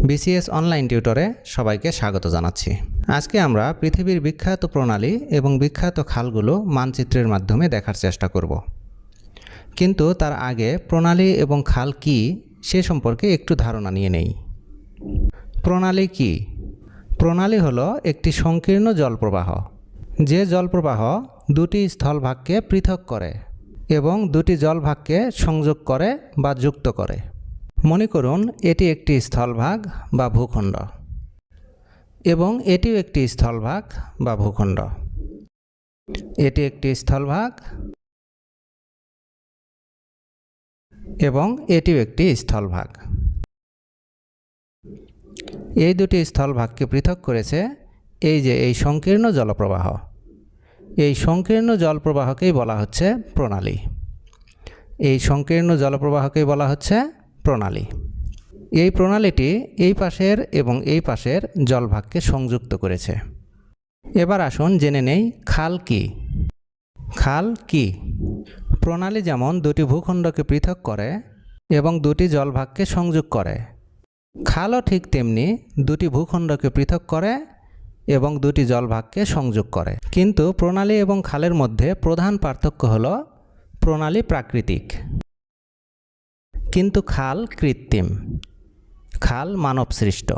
BCS online টিউটরে সবাইকে স্বাগত জানাচ্ছি। আজকে আমরা পৃথিবীর বিখ্যাত প্রণালী এবং বিখ্যাত খালগুলো মানচিত্রের মাধ্যমে দেখার চেষ্টা করব। কিন্তু তার আগে প্রণালী এবং খাল কি সে সম্পর্কে একটু ধারণা নিয়ে নেই। প্রণালী কি? প্রণালী হলো একটি সংকীর্ণ জলপ্রবাহ, যে জলপ্রবাহ দুটি স্থলভাগকে পৃথক করে এবং দুটি জলভাগকে সংযোগ করে বা যুক্ত করে। মনে করুন এটি একটি স্থলভাগ বা ভূখণ্ড এবং এটিও একটি স্থলভাগ বা ভূখণ্ড। এটি একটি স্থলভাগ এবং এটিও একটি স্থলভাগ। এই দুটি স্থলভাগকে পৃথক করেছে এই সংকীর্ণ জলপ্রবাহ। এই সংকীর্ণ জলপ্রবাহকেই বলা হচ্ছে প্রণালী। এই সংকীর্ণ জলপ্রবাহকেই বলা হচ্ছে প্রণালী। এই প্রণালীটি এই পাশের এবং এই পাশের জলভাগকে সংযুক্ত করেছে। এবার আসুন জেনে নেই খাল কি। খাল কি? প্রণালী যেমন দুটি ভূখণ্ডকে পৃথক করে এবং দুটি জলভাগকে সংযোগ করে, খালও ঠিক তেমনি দুটি ভূখণ্ডকে পৃথক করে এবং দুটি জলভাগকে সংযোগ করে। কিন্তু প্রণালী এবং খালের মধ্যে প্রধান পার্থক্য হল প্রণালী প্রাকৃতিক কিন্তু খাল কৃত্রিম। খাল মানব সৃষ্ট।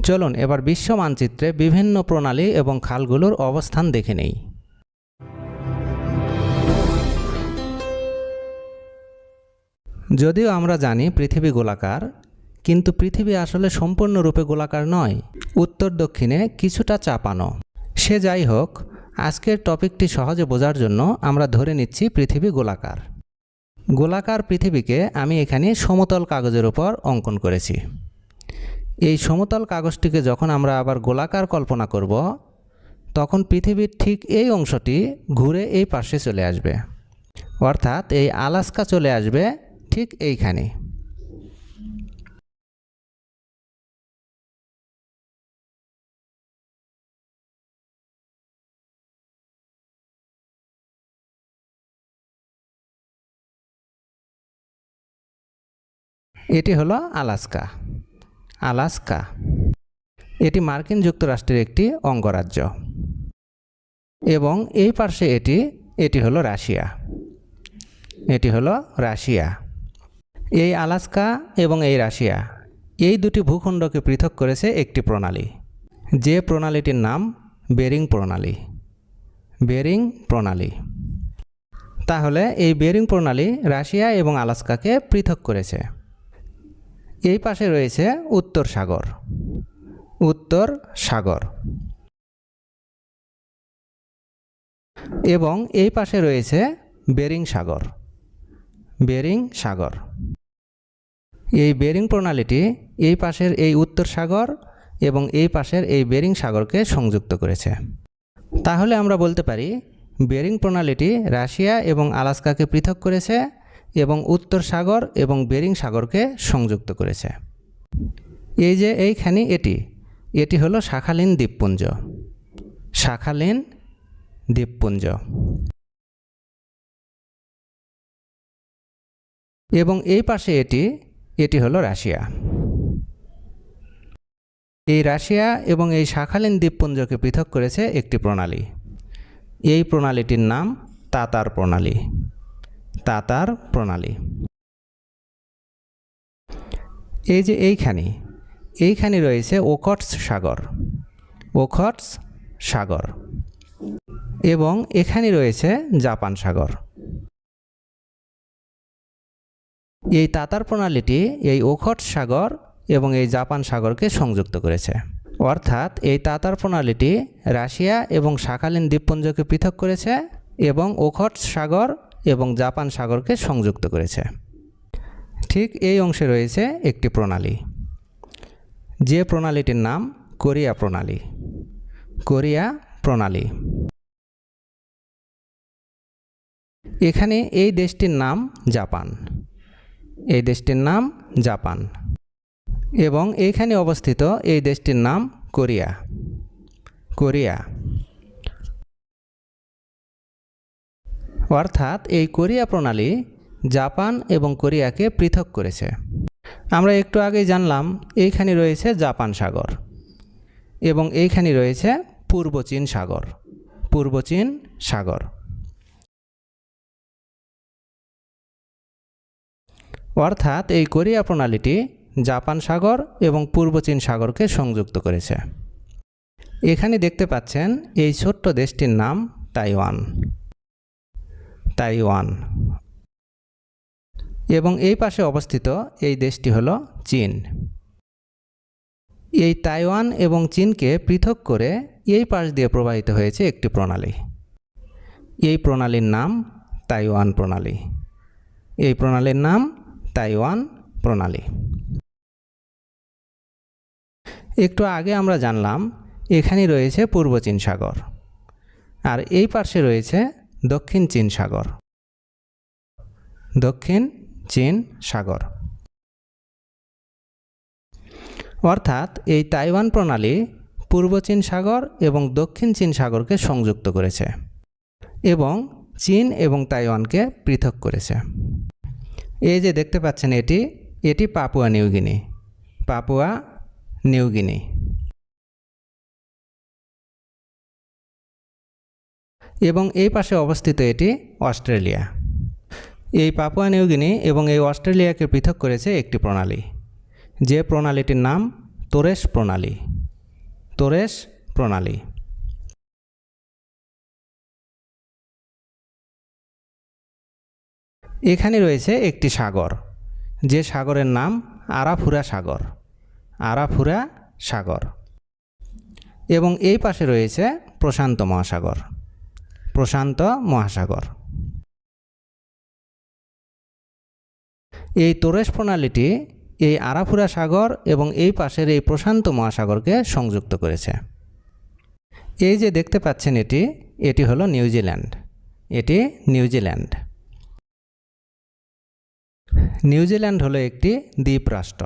চলুন এবার বিশ্ব মানচিত্রে বিভিন্ন প্রণালী এবং খালগুলোর অবস্থান দেখে নেই। যদিও আমরা জানি পৃথিবী গোলাকার, কিন্তু পৃথিবী আসলে সম্পূর্ণরূপে গোলাকার নয়, উত্তর দক্ষিণে কিছুটা চাপানো। সে যাই হোক, আজকের টপিকটি সহজে বোঝার জন্য আমরা ধরে নিচ্ছি পৃথিবী গোলাকার। গোলাকার পৃথিবীকে আমি এখানে সমতল কাগজের উপর অঙ্কন করেছি। এই সমতল কাগজটিকে যখন আমরা আবার গোলাকার কল্পনা করব, তখন পৃথিবীর ঠিক এই অংশটি ঘুরে এই পাশে চলে আসবে, অর্থাৎ এই আলাস্কা চলে আসবে ঠিক এইখানে। এটি হলো আলাস্কা। আলাস্কা এটি মার্কিন যুক্তরাষ্ট্রের একটি অঙ্গরাজ্য এবং এই পাশে এটি হলো রাশিয়া। এটি হলো রাশিয়া। এই আলাস্কা এবং এই রাশিয়া, এই দুটি ভূখণ্ডকে পৃথক করেছে একটি প্রণালী, যে প্রণালীটির নাম বেরিং প্রণালী। বেরিং প্রণালী। তাহলে এই বেরিং প্রণালী রাশিয়া এবং আলাস্কাকে পৃথক করেছে। এই পাশে রয়েছে উত্তর সাগর। উত্তর সাগর। এবং এই পাশে রয়েছে বেরিং সাগর। বেরিং সাগর। এই বেরিং প্রণালীটি এই পাশের এই উত্তর সাগর এবং এই পাশের এই বেরিং সাগরকে সংযুক্ত করেছে। তাহলে আমরা বলতে পারি বেরিং প্রণালীটি রাশিয়া এবং আলাস্কাকে পৃথক করেছে এবং উত্তর সাগর এবং বেরিং সাগরকে সংযুক্ত করেছে। এই যে এইখানে এটি হলো শাখালিন দ্বীপপুঞ্জ। শাখালিন দ্বীপপুঞ্জ। এবং এই পাশে এটি হলো রাশিয়া। এই রাশিয়া এবং এই শাখালিন দ্বীপপুঞ্জকে পৃথক করেছে একটি প্রণালী। এই প্রণালীটির নাম তাতার প্রণালী। তাতার প্রণালী। এই যে এইখানে রয়েছে ওখটস্ক সাগর। ওখটস্ক সাগর। এবং এখানে রয়েছে জাপান সাগর। এই তাতার প্রণালীটি এই ওখটস্ক সাগর এবং এই জাপান সাগরকে সংযুক্ত করেছে, অর্থাৎ এই তাতার প্রণালীটি রাশিয়া এবং শাখালিন দ্বীপপুঞ্জকে পৃথক করেছে এবং ওখটস্ক সাগর এবং জাপান সাগরকে সংযুক্ত করেছে। ঠিক এই অংশে রয়েছে একটি প্রণালী, যে প্রণালীটির নাম কোরিয়া প্রণালী। কোরিয়া প্রণালী। এখানে এই দেশটির নাম জাপান। এই দেশটির নাম জাপান। এবং এইখানে অবস্থিত এই দেশটির নাম কোরিয়া। কোরিয়া। অর্থাৎ এই কোরিয়া প্রণালী জাপান এবং কোরিয়াকে পৃথক করেছে। আমরা একটু আগেই জানলাম এইখানে রয়েছে জাপান সাগর এবং এইখানে রয়েছে পূর্ব চীন সাগর। পূর্ব চীন সাগর অর্থাৎ এই কোরিয়া প্রণালীটি জাপান সাগর এবং পূর্ব চীন সাগরকে সংযুক্ত করেছে। এখানে দেখতে পাচ্ছেন এই ছোট্ট দেশটির নাম তাইওয়ান। তাইওয়ান এবং এই পাশে অবস্থিত এই দেশটি হলো চীন। এই তাইওয়ান এবং চীনকে পৃথক করে এই পাশ দিয়ে প্রবাহিত হয়েছে একটি প্রণালী। এই প্রণালীর নাম তাইওয়ান প্রণালী। এই প্রণালীর নাম তাইওয়ান প্রণালী। একটু আগে আমরা জানলাম এখানে রয়েছে পূর্ব চীন সাগর আর এই পাশে রয়েছে দক্ষিণ চীন সাগর। দক্ষিণ চীন সাগর অর্থাৎ এই তাইওয়ান প্রণালী পূর্ব চীন সাগর এবং দক্ষিণ চীন সাগরকে সংযুক্ত করেছে এবং চীন এবং তাইওয়ানকে পৃথক করেছে। এই যে দেখতে পাচ্ছেন এটি পাপুয়া নিউগিনি। পাপুয়া নিউগিনি এবং এই পাশে অবস্থিত এটি অস্ট্রেলিয়া। এই পাপুয়া নিউগিনি এবং এই অস্ট্রেলিয়াকে পৃথক করেছে একটি প্রণালী, যে প্রণালীটির নাম তোরেশ প্রণালী। তোরেশ প্রণালী এখানে রয়েছে একটি সাগর, যে সাগরের নাম আরাফুরা সাগর। আরাফুরা সাগর এবং এই পাশে রয়েছে প্রশান্ত মহাসাগর। প্রশান্ত মহাসাগর। এই তোরেশ প্রণালীটি এই আরাফুরা সাগর এবং এই পাশের এই প্রশান্ত মহাসাগরকে সংযুক্ত করেছে। এই যে দেখতে পাচ্ছেন এটি হলো নিউজিল্যান্ড। এটি নিউজিল্যান্ড। নিউজিল্যান্ড হলো একটি দ্বীপ রাষ্ট্র।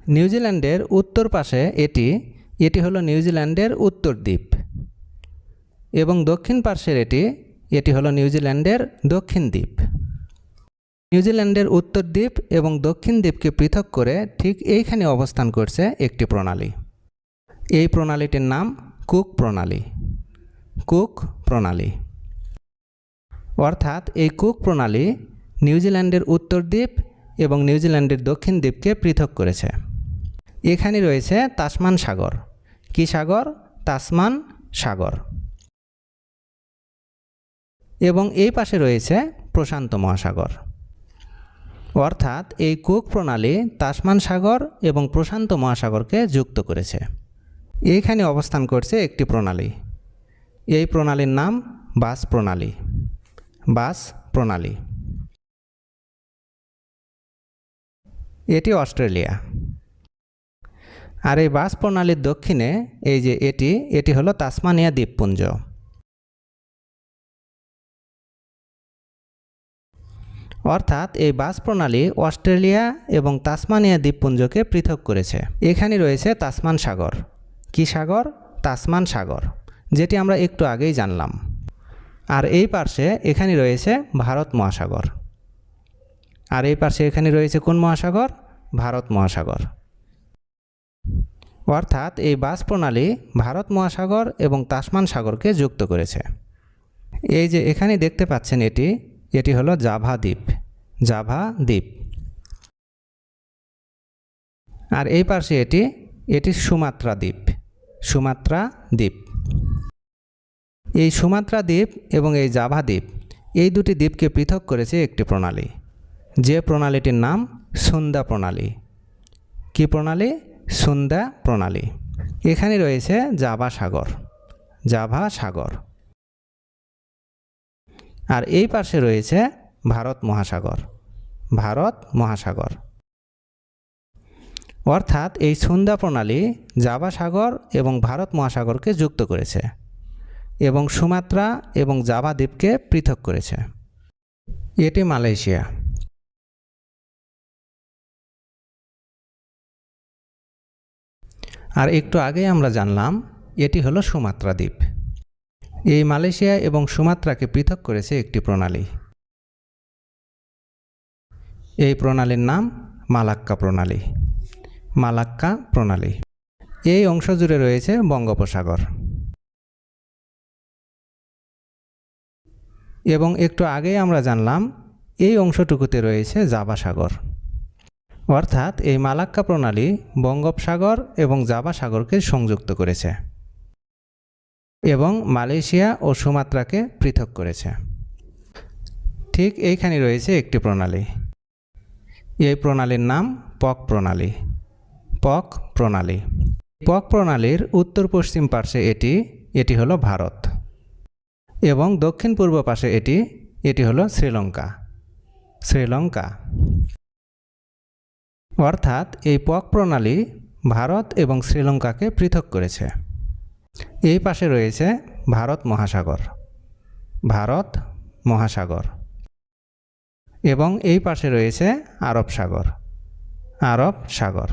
নিউজিল্যান্ডের উত্তর পাশে এটি হলো নিউজিল্যান্ডের উত্তর দ্বীপ এবং দক্ষিণ পার্শ্বের এটি হলো নিউজিল্যান্ডের দক্ষিণ দ্বীপ। নিউজিল্যান্ডের উত্তর দ্বীপ এবং দক্ষিণ দ্বীপকে পৃথক করে ঠিক এইখানে অবস্থান করছে একটি প্রণালী। এই প্রণালীটির নাম কুক প্রণালী। কুক প্রণালী অর্থাৎ এই কুক প্রণালী নিউজিল্যান্ডের উত্তর দ্বীপ এবং নিউজিল্যান্ডের দক্ষিণ দ্বীপকে পৃথক করেছে। এখানে রয়েছে তাসমান সাগর। কি সাগর? তাসমান সাগর। এবং এই পাশে রয়েছে প্রশান্ত মহাসাগর। অর্থাৎ এই কুক প্রণালী তাসমান সাগর এবং প্রশান্ত মহাসাগরকে যুক্ত করেছে। এইখানে অবস্থান করছে একটি প্রণালী। এই প্রণালীর নাম বাস প্রণালী। বাস প্রণালী। এটি অস্ট্রেলিয়া। আর এই বাস প্রণালীর দক্ষিণে এই যে এটি হলো তাসমানিয়া দ্বীপপুঞ্জ। অর্থাৎ এই বাস প্রণালী অস্ট্রেলিয়া এবং তাসমানিয়া দ্বীপপুঞ্জকে পৃথক করেছে। এখানে রয়েছে তাসমান সাগর। কি সাগর? তাসমান সাগর, যেটি আমরা একটু আগেই জানলাম। আর এই পাশে এখানে রয়েছে ভারত মহাসাগর। আর এই পাশে এখানে রয়েছে কোন মহাসাগর? ভারত মহাসাগর। অর্থাৎ এই বাস প্রণালী ভারত মহাসাগর এবং তাসমান সাগরকে যুক্ত করেছে। এই যে এখানে দেখতে পাচ্ছেন এটি হলো জাভা দ্বীপ। জাভা দ্বীপ। আর এই পাশে এটি সুমাত্রা দ্বীপ। সুমাত্রা দ্বীপ। এই সুমাত্রা দ্বীপ এবং এই জাভা দ্বীপ, এই দুটি দ্বীপকে পৃথক করেছে একটি প্রণালী, যে প্রণালীটির নাম সুন্দা প্রণালী। কি প্রণালী? সুন্দা প্রণালী। এখানে রয়েছে জাভা সাগর। জাভা সাগর। আর এই পাশে রয়েছে ভারত মহাসাগর। ভারত মহাসাগর। অর্থাৎ এই সুন্দা প্রণালী জাভা সাগর এবং ভারত মহাসাগরকে যুক্ত করেছে এবং সুমাত্রা এবং জাভা দ্বীপকে পৃথক করেছে। এটি মালয়েশিয়া। আর একটু আগেই আমরা জানলাম এটি হলো সুমাত্রা দ্বীপ। এই মালয়েশিয়া এবং সুমাত্রাকে পৃথক করেছে একটি প্রণালী। এই প্রণালীর নাম মালাক্কা প্রণালী। মালাক্কা প্রণালী এই অংশ জুড়ে রয়েছে বঙ্গোপসাগর এবং একটু আগেই আমরা জানলাম এই অংশটুকুতে রয়েছে জাভা সাগর। অর্থাৎ এই মালাক্কা প্রণালী বঙ্গোপসাগর এবং জাভা সাগরকে সংযুক্ত করেছে এবং মালয়েশিয়া ও সুমাত্রাকে পৃথক করেছে। ঠিক এইখানে রয়েছে একটি প্রণালী। এই প্রণালীর নাম পক প্রণালী। পক প্রণালী। পক প্রণালীর উত্তর পশ্চিম পার্শ্বে এটি হলো ভারত এবং দক্ষিণ পূর্ব পাশে এটি হলো শ্রীলঙ্কা। শ্রীলঙ্কা। অর্থাৎ এই পক প্রণালী ভারত এবং শ্রীলঙ্কাকে পৃথক করেছে। এই পাশে রয়েছে ভারত মহাসাগর। ভারত মহাসাগর। এবং এই পাশে রয়েছে আরব সাগর। আরব সাগর।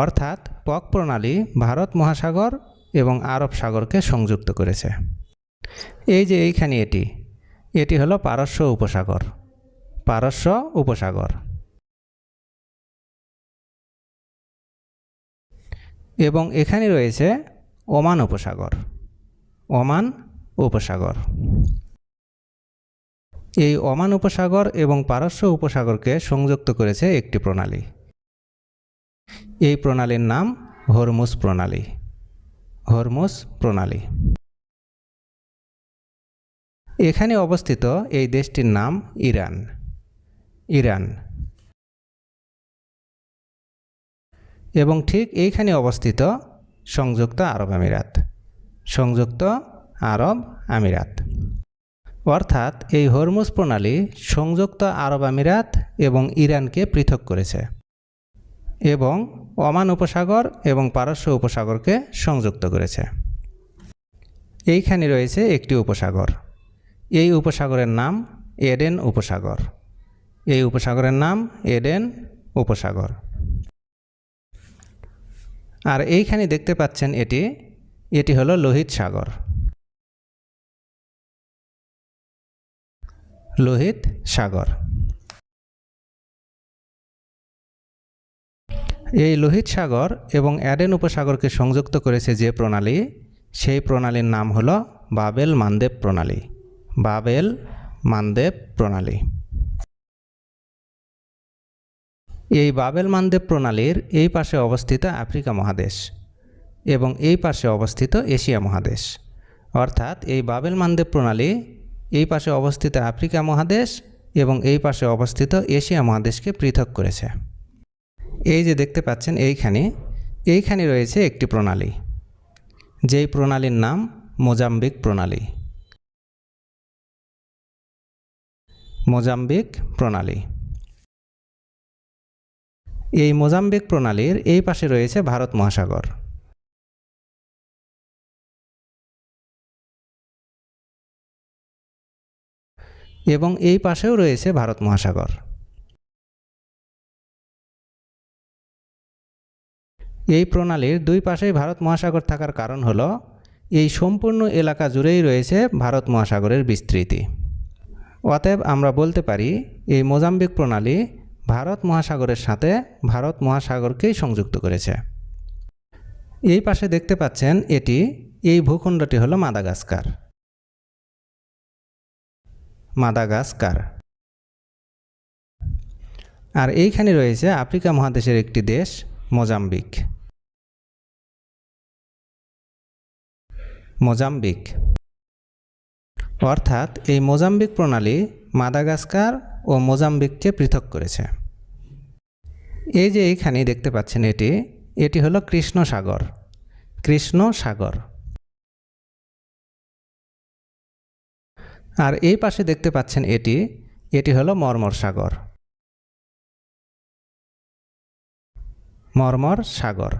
অর্থাৎ পক প্রণালী ভারত মহাসাগর এবং আরব সাগরকে সংযুক্ত করেছে। এই যে এইখানে এটি হলো পারস্য উপসাগর। পারস্য উপসাগর। এবং এখানে রয়েছে ওমান উপসাগর। ওমান উপসাগর। এই ওমান উপসাগর এবং পারস্য উপসাগরকে সংযুক্ত করেছে একটি প্রণালী। এই প্রণালীর নাম হরমুজ প্রণালী। হরমুজ প্রণালী। এখানে অবস্থিত এই দেশটির নাম ইরান। ইরান। এবং ঠিক এইখানে অবস্থিত সংযুক্ত আরব আমিরাত। সংযুক্ত আরব আমিরাত। অর্থাৎ এই হরমুজ প্রণালী সংযুক্ত আরব আমিরাত এবং ইরানকে পৃথক করেছে এবং ওমান উপসাগর এবং পারস্য উপসাগরকে সংযুক্ত করেছে। এইখানে রয়েছে একটি উপসাগর। এই উপসাগরের নাম এডেন উপসাগর। এই উপসাগরের নাম এডেন উপসাগর। আর এইখানে দেখতে পাচ্ছেন এটি হলো লোহিত সাগর। লোহিত সাগর। এই লোহিত সাগর এবং এডেন উপসাগরকে সংযুক্ত করেছে যে প্রণালী, সেই প্রণালীর নাম হলো বাবেল মানদেব প্রণালী। বাবেল মানদেব প্রণালী। এই বাবেল মানদেব প্রণালীর এই পাশে অবস্থিত আফ্রিকা মহাদেশ এবং এই পাশে অবস্থিত এশিয়া মহাদেশ। অর্থাৎ এই বাবেল মানদেব প্রণালী এই পাশে অবস্থিত আফ্রিকা মহাদেশ এবং এই পাশে অবস্থিত এশিয়া মহাদেশকে পৃথক করেছে। এই যে দেখতে পাচ্ছেন এইখানে রয়েছে একটি প্রণালী, যেই প্রণালীর নাম মোজাম্বিক প্রণালী। মোজাম্বিক প্রণালী। এই মোজাম্বিক প্রণালীর এই পাশে রয়েছে ভারত মহাসাগর। এবং এই পাশেও রয়েছে ভারত মহাসাগর। এই প্রণালীর দুই পাশেই ভারত মহাসাগর থাকার কারণ হলো এই সম্পূর্ণ এলাকা জুড়েই রয়েছে ভারত মহাসাগরের বিস্তৃতি। অতএব আমরা বলতে পারি এই মোজাম্বিক প্রণালী ভারত মহাসাগরের সাথে ভারত মহাসাগরকেই সংযুক্ত করেছে। এই পাশে দেখতে পাচ্ছেন এই ভূখণ্ডটি হলো মাদাগাস্কার। মাদাগাস্কার। আর এইখানে রয়েছে আফ্রিকা মহাদেশের একটি দেশ মোজাম্বিক। মোজাম্বিক। অর্থাৎ এই মোজাম্বিক প্রণালী মাদাগাস্কার ও মোজাম্বিককে পৃথক করেছে। এই যে এইখানে দেখতে পাচ্ছেন এটি হলো কৃষ্ণ সাগর। কৃষ্ণ সাগর। আর এই পাশে দেখতে পাচ্ছেন এটি হলো মর্মর সাগর। মর্মর সাগর।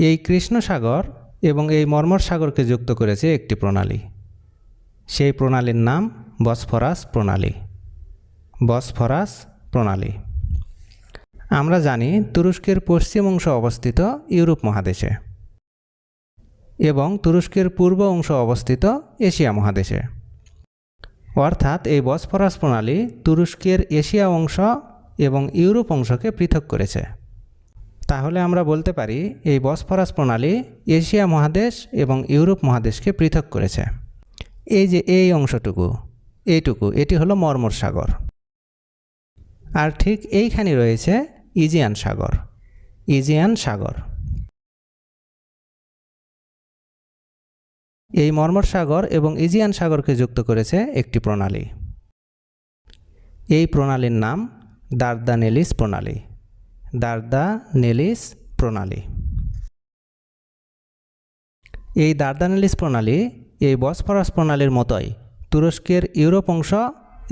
এই কৃষ্ণ সাগর এবং এই মর্মর সাগরকে যুক্ত করেছে একটি প্রণালী। সেই প্রণালীর নাম বসফরাস প্রণালী। বসফরাস প্রণালী। আমরা জানি তুরস্কের পশ্চিম অংশ অবস্থিত ইউরোপ মহাদেশে এবং তুরস্কের পূর্ব অংশ অবস্থিত এশিয়া মহাদেশে। অর্থাৎ এই বসফরাস প্রণালী তুরস্কের এশিয়া অংশ এবং ইউরোপ অংশকে পৃথক করেছে। তাহলে আমরা বলতে পারি এই বসফরাস প্রণালী এশিয়া মহাদেশ এবং ইউরোপ মহাদেশকে পৃথক করেছে। এই যে এই অংশটুকু এটি হলো মর্মর সাগর। আর ঠিক এইখানে রয়েছে ইজিয়ান সাগর। ইজিয়ান সাগর, এই মর্মর সাগর এবং ইজিয়ান সাগরকে যুক্ত করেছে একটি প্রণালী। এই প্রণালীর নাম দারদানেলিস প্রণালী। দারদানেলিস প্রণালী। এই দারদানেলিস প্রণালী এই বসফরাস প্রণালীর মতোই তুরস্কের ইউরোপ অংশ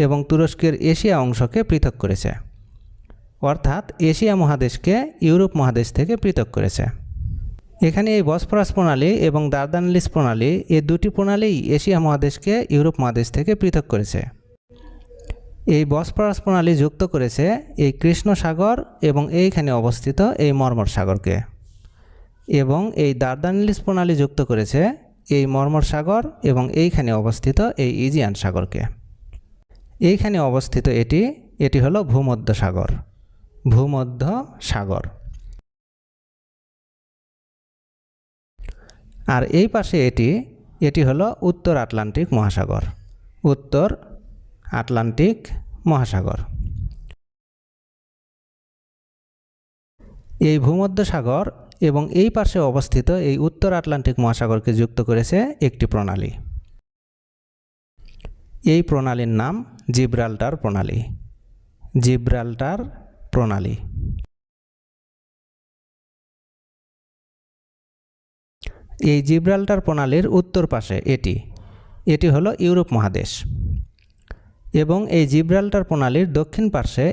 এবং তুরস্কের এশিয়া অংশকে পৃথক করেছে, অর্থাৎ এশিয়া মহাদেশকে ইউরোপ মহাদেশ থেকে পৃথক করেছে। এখানে এই বসফরাস প্রণালী এবং দারদানেলিস প্রণালী এই দুটি প্রণালীই এশিয়া মহাদেশকে ইউরোপ মহাদেশ থেকে পৃথক করেছে। এই বসফরাস প্রণালী যুক্ত করেছে এই কৃষ্ণ সাগর এবং এইখানে অবস্থিত এই মর্মর সাগরকে, এবং এই দারদানেলিস প্রণালী যুক্ত করেছে এই মর্মর সাগর এবং এইখানে অবস্থিত এই ইজিয়ান সাগরকে। এইখানে অবস্থিত এটি হলো ভূমধ্য সাগর। ভূমধ্য সাগর। আর এই পাশে এটি হলো উত্তর আটলান্টিক মহাসাগর। উত্তর আটলান্টিক মহাসাগর। এই ভূমধ্য সাগর এবং এই পাশে অবস্থিত এই উত্তর আটলান্টিক মহাসাগরকে যুক্ত করেছে একটি প্রণালী। এই প্রণালীর নাম জিব্রাল্টার প্রণালী। জিব্রাল্টার প্রণালী। এই জিব্রাল্টার প্রণালীর উত্তর পাশে এটি হলো ইউরোপ মহাদেশ, এবং এই জিব্রাল্টার প্রণালীর দক্ষিণ পাশে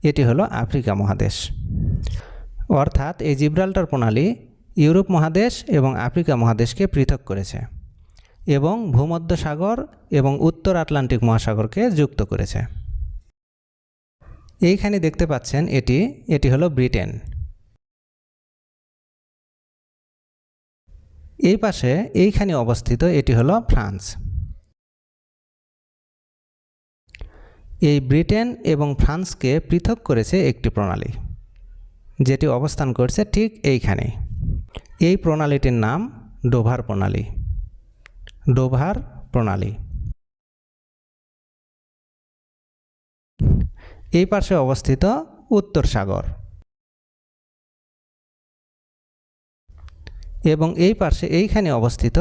এটি হলো আফ্রিকা মহাদেশ। অর্থাৎ এই জিব্রাল্টার প্রণালী ইউরোপ মহাদেশ এবং আফ্রিকা মহাদেশকে পৃথক করেছে এবং ভূমধ্য সাগর এবং উত্তর আটলান্টিক মহাসাগরকে যুক্ত করেছে। এইখানে দেখতে পাচ্ছেন এটি হলো ব্রিটেন। এই পাশে এইখানে অবস্থিত এটি হলো ফ্রান্স। এই ব্রিটেন এবং ফ্রান্সকে পৃথক করেছে একটি প্রণালী, যেটি অবস্থান করছে ঠিক এইখানে। এই প্রণালীটির নাম ডোভার প্রণালী। ডোভার প্রণালী। এই পাশে অবস্থিত উত্তর সাগর, এবং এই পাশে এইখানে অবস্থিত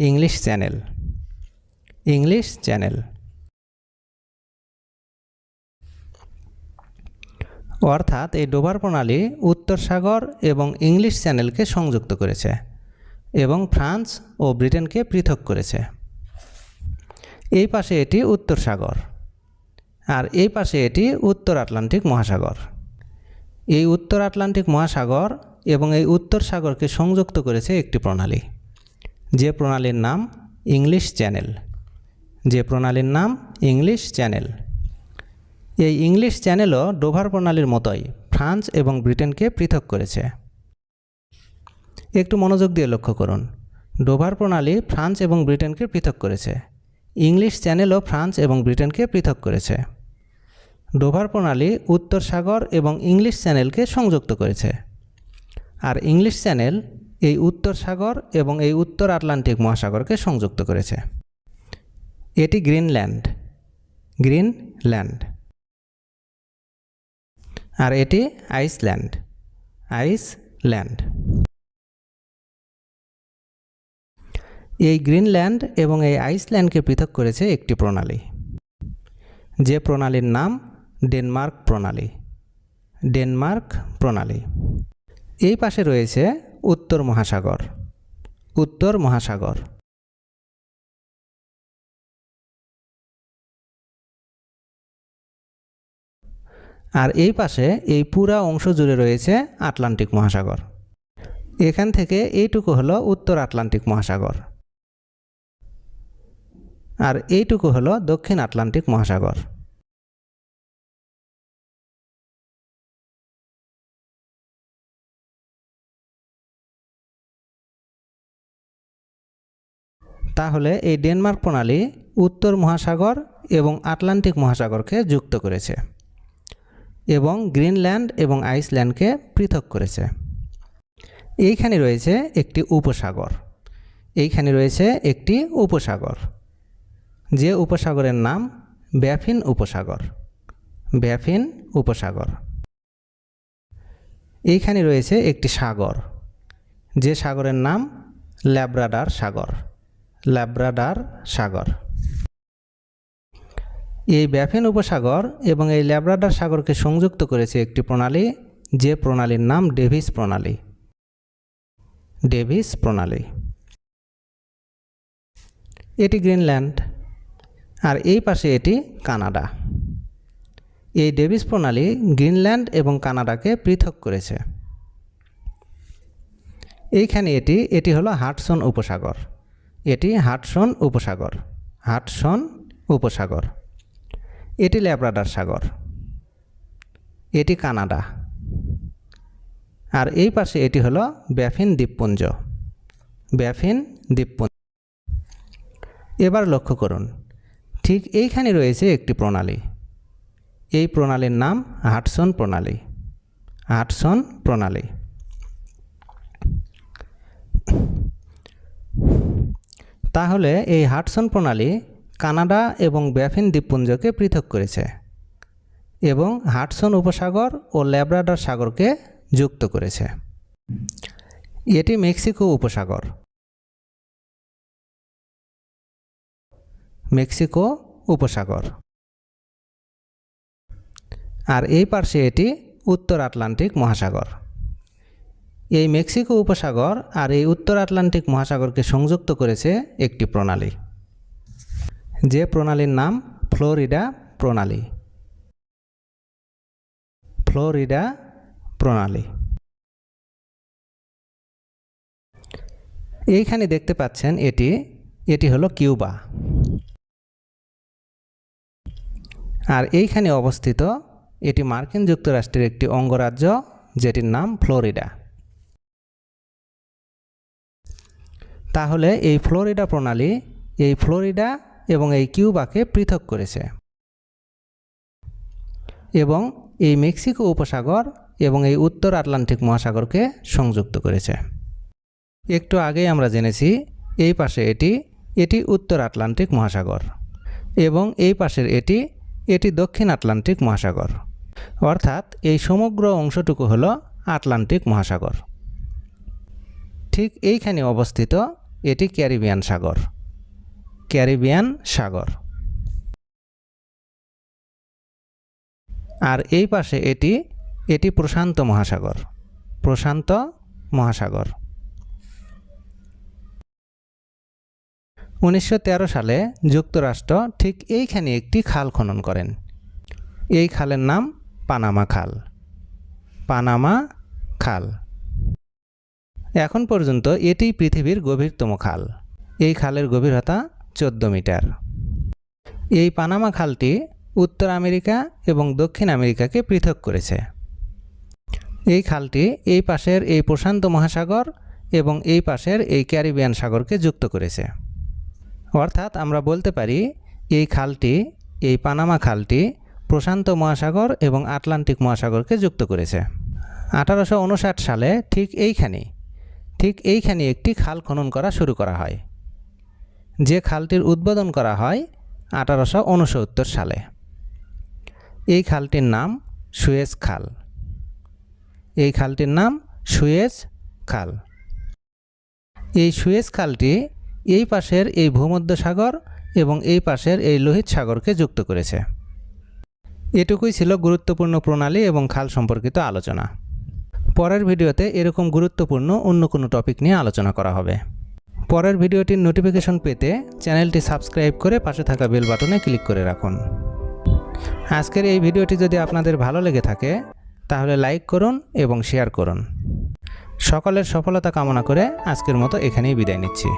ইংলিশ চ্যানেল। English channel. অর্থাৎ এই ডোভার প্রণালী উত্তর সাগর এবং ইংলিশ চ্যানেলকে সংযুক্ত করেছে এবং ফ্রান্স ও ব্রিটেনকে পৃথক করেছে। এই পাশে এটি উত্তর সাগর, আর এই পাশে এটি উত্তর আটলান্টিক মহাসাগর। এই উত্তর আটলান্টিক মহাসাগর এবং এই উত্তর সাগরকে সংযুক্ত করেছে একটি প্রণালী, যে প্রণালীর নাম ইংলিশ চ্যানেল। যে প্রণালীর নাম ইংলিশ চ্যানেল। এই ইংলিশ চ্যানেলও ডোভার প্রণালীর মতোই ফ্রান্স এবং ব্রিটেনকে পৃথক করেছে। একটু মনোযোগ দিয়ে লক্ষ্য করুন, ডোভার প্রণালী ফ্রান্স এবং ব্রিটেনকে পৃথক করেছে, ইংলিশ চ্যানেলও ফ্রান্স এবং ব্রিটেনকে পৃথক করেছে। ডোভার প্রণালী উত্তর সাগর এবং ইংলিশ চ্যানেলকে সংযুক্ত করেছে, আর ইংলিশ চ্যানেল এই উত্তর সাগর এবং এই উত্তর আটলান্টিক মহাসাগরকে সংযুক্ত করেছে। এটি গ্রিনল্যান্ড। গ্রিনল্যান্ড। আর এটি আইসল্যান্ড। আইসল্যান্ড। এই গ্রিনল্যান্ড এবং এই আইসল্যান্ডকে পৃথক করেছে একটি প্রণালী, যে প্রণালীর নাম ডেনমার্ক প্রণালী। ডেনমার্ক প্রণালী। এই পাশে রয়েছে উত্তর মহাসাগর। উত্তর মহাসাগর। আর এই পাশে এই পুরা অংশ জুড়ে রয়েছে আটলান্টিক মহাসাগর। এখান থেকে এইটুকু হলো উত্তর আটলান্টিক মহাসাগর, আর এইটুকু হলো দক্ষিণ আটলান্টিক মহাসাগর। তাহলে এই ডেনমার্ক প্রণালী উত্তর মহাসাগর এবং আটলান্টিক মহাসাগরকে যুক্ত করেছে এবং গ্রিনল্যান্ড এবং আইসল্যান্ডকে পৃথক করেছে। এইখানে রয়েছে একটি উপসাগর, এইখানে রয়েছে একটি উপসাগর, যে উপসাগরের নাম ব্যাফিন উপসাগর। ব্যাফিন উপসাগর। এইখানে রয়েছে একটি সাগর, যে সাগরের নাম ল্যাব্রাডার সাগর। ল্যাব্রাডার সাগর। এই ব্যাফিন উপসাগর এবং এই ল্যাব্রাডার সাগরকে সংযুক্ত করেছে একটি প্রণালী, যে প্রণালীর নাম ডেভিস প্রণালী। ডেভিস প্রণালী। এটি গ্রিনল্যান্ড আর এই পাশে এটি কানাডা। এই ডেভিস প্রণালী গ্রিনল্যান্ড এবং কানাডাকে পৃথক করেছে। এইখানে এটি হলো হাডসন উপসাগর। এটি হাডসন উপসাগর। হাডসন উপসাগর। এটি ল্যাব্রাডার সাগর। এটি কানাডা। আর এই পাশে এটি হলো ব্যাফিন দ্বীপপুঞ্জ। ব্যাফিন দ্বীপপুঞ্জ। এবার লক্ষ্য করুন, ঠিক এইখানে রয়েছে একটি প্রণালী। এই প্রণালীর নাম হাডসন প্রণালী। হাডসন প্রণালী। তাহলে এই হাডসন প্রণালী কানাডা এবং ব্যাফিন দ্বীপপুঞ্জকে পৃথক করেছে এবং হাডসন উপসাগর ও ল্যাব্রাডার সাগরকে যুক্ত করেছে। এটি মেক্সিকো উপসাগর। মেক্সিকো উপসাগর। আর এই পাশে এটি উত্তর আটলান্টিক মহাসাগর। এই মেক্সিকো উপসাগর আর এই উত্তর আটলান্টিক মহাসাগরকে সংযুক্ত করেছে একটি প্রণালী, যে প্রণালীর নাম ফ্লোরিডা প্রণালী। ফ্লোরিডা প্রণালী। এইখানে দেখতে পাচ্ছেন এটি হলো কিউবা। আর এইখানে অবস্থিত এটি মার্কিন যুক্তরাষ্ট্রের একটি অঙ্গরাজ্য, যেটির নাম ফ্লোরিডা। তাহলে এই ফ্লোরিডা প্রণালী এই ফ্লোরিডা এবং এই কিউবাকে পৃথক করেছে এবং এই মেক্সিকো উপসাগর এবং এই উত্তর আটলান্টিক মহাসাগরকে সংযুক্ত করেছে। একটু আগেই আমরা জেনেছি এই পাশে এটি উত্তর আটলান্টিক মহাসাগর এবং এই পাশের এটি দক্ষিণ আটলান্টিক মহাসাগর। অর্থাৎ এই সমগ্র অংশটুকু হলো আটলান্টিক মহাসাগর। ঠিক এইখানে অবস্থিত এটি ক্যারিবিয়ান সাগর। ক্যারিবিয়ান সাগর। আর এই পাশে এটি প্রশান্ত মহাসাগর। প্রশান্ত মহাসাগর। 1913 সালে যুক্তরাষ্ট্র ঠিক এইখানে একটি খাল খনন করেন। এই খালের নাম পানামা খাল। পানামা খাল। এখন পর্যন্ত এটি পৃথিবীর গভীরতম খাল। এই খালের গভীরতা 14 মিটার। এই পানামা খালটি উত্তর আমেরিকা এবং দক্ষিণ আমেরিকাকে পৃথক করেছে। এই খালটি এই পাশের এই প্রশান্ত মহাসাগর এবং এই পাশের এই ক্যারিবিয়ান সাগরকে যুক্ত করেছে। অর্থাৎ আমরা বলতে পারি এই পানামা খালটি প্রশান্ত মহাসাগর এবং আটলান্টিক মহাসাগরকে যুক্ত করেছে। 1859 সালে ঠিক এইখানে একটি খাল খনন করা শুরু করা হয়, যে খালটির উদ্বোধন করা হয় 1869 সালে। এই খালটির নাম সুয়েজ খাল। এই খালটির নাম সুয়েজ খাল। এই সুয়েজ খালটি এই পাশের এই ভূমধ্যসাগর এবং এই পাশের এই লোহিত সাগরকে যুক্ত করেছে। এটুকুই ছিল গুরুত্বপূর্ণ প্রণালী এবং খাল সম্পর্কিত আলোচনা। পরের ভিডিওতে এরকম গুরুত্বপূর্ণ অন্য কোনো টপিক নিয়ে আলোচনা করা হবে। পরের ভিডিওটির নোটিফিকেশন পেতে চ্যানেলটি সাবস্ক্রাইব করে পাশে থাকা বেল বাটনে ক্লিক করে রাখুন। আজকের এই ভিডিওটি যদি আপনাদের ভালো লেগে থাকে তাহলে লাইক করুন এবং শেয়ার করুন। সকলের সফলতা কামনা করে আজকের মতো এখানেই বিদায় নিচ্ছি।